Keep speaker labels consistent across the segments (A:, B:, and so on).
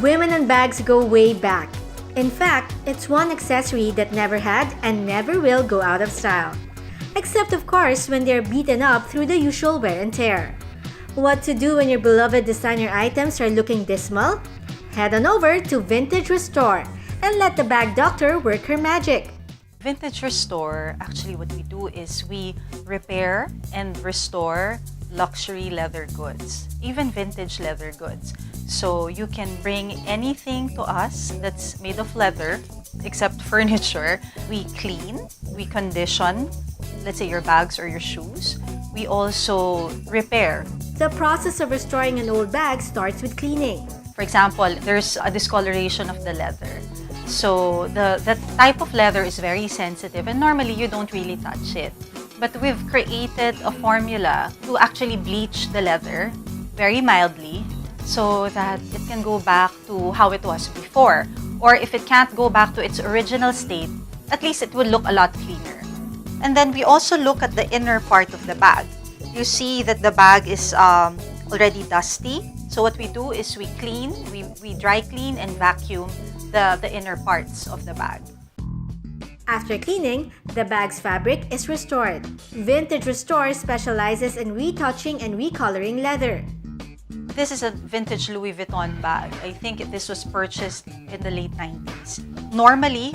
A: Women and bags go way back. In fact, it's one accessory that never had and never will go out of style. Except of course when they're beaten up through the usual wear and tear. What to do when your beloved designer items are looking dismal? Head on over to Vintage Restore and let the bag doctor work her magic.
B: Vintage Restore, actually what we do is we repair and restore luxury leather goods, even vintage leather goods. So you can bring anything to us that's made of leather, except furniture. We clean, we condition, let's say your bags or your shoes. We also repair.
A: The process of restoring an old bag starts with cleaning.
B: For example, there's a discoloration of the leather. So the type of leather is very sensitive and normally you don't really touch it. But we've created a formula to actually bleach the leather very mildly so that it can go back to how it was before. Or if it can't go back to its original state, at least it will look a lot cleaner. And then we also look at the inner part of the bag. You see that the bag is already dusty. So what we do is we clean, we dry clean and vacuum the inner parts of the bag.
A: After cleaning, the bag's fabric is restored. Vintage Restore specializes in retouching and recoloring leather.
B: This is a vintage Louis Vuitton bag. I think this was purchased in the late 90s. Normally,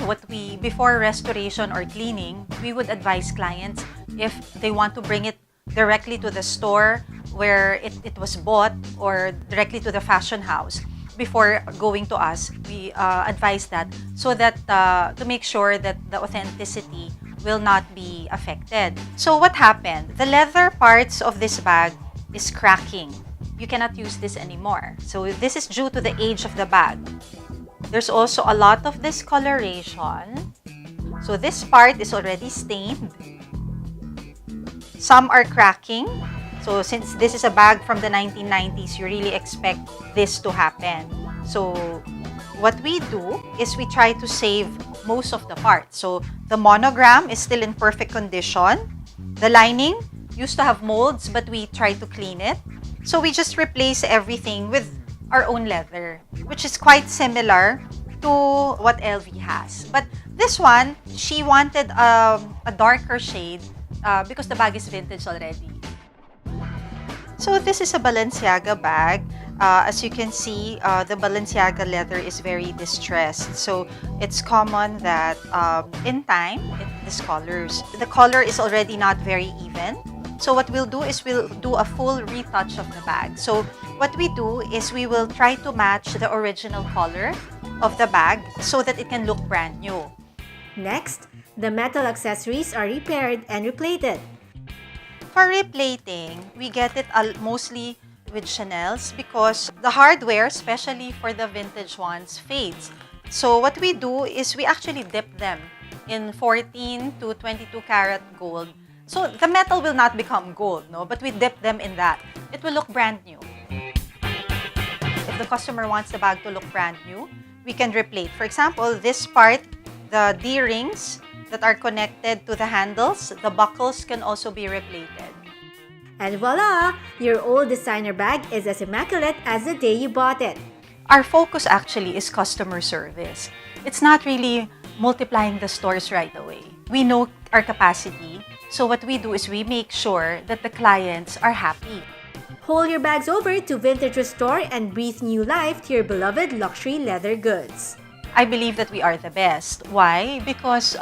B: before restoration or cleaning, we would advise clients if they want to bring it directly to the store where it was bought or directly to the fashion house. Before going to us, we advise that so that to make sure that the authenticity will not be affected. So what happened? The leather parts of this bag is cracking. You cannot use this anymore. So this is due to the age of the bag. There's also a lot of discoloration. So this part is already stained. Some are cracking. So since this is a bag from the 1990s, you really expect this to happen. So what we do is we try to save most of the parts. So the monogram is still in perfect condition. The lining used to have molds, but we try to clean it. So we just replace everything with our own leather, which is quite similar to what LV has. But this one, she wanted a darker shade because the bag is vintage already. So this is a Balenciaga bag. As you can see, the Balenciaga leather is very distressed. So it's common that in time, it discolors. The color is already not very even. So what we'll do is we'll do a full retouch of the bag. So what we do is we will try to match the original color of the bag so that it can look brand new.
A: Next, the metal accessories are repaired and replated.
B: For replating, we get it mostly with Chanel's because the hardware, especially for the vintage ones, fades. So what we do is we actually dip them in 14 to 22 karat gold. So the metal will not become gold, no? But we dip them in that. It will look brand new. If the customer wants the bag to look brand new, we can replate. For example, this part, the D-rings that are connected to the handles, the buckles can also be replated.
A: And voila! Your old designer bag is as immaculate as the day you bought it.
B: Our focus actually is customer service. It's not really multiplying the stores right away. We know our capacity, so what we do is we make sure that the clients are happy.
A: Haul your bags over to Vintage Restore and breathe new life to your beloved luxury leather goods.
B: I believe that we are the best. Why? Because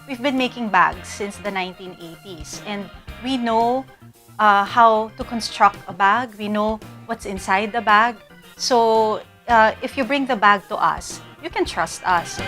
B: we've been making bags since the 1980s and we know how to construct a bag. We know what's inside the bag. So if you bring the bag to us, you can trust us.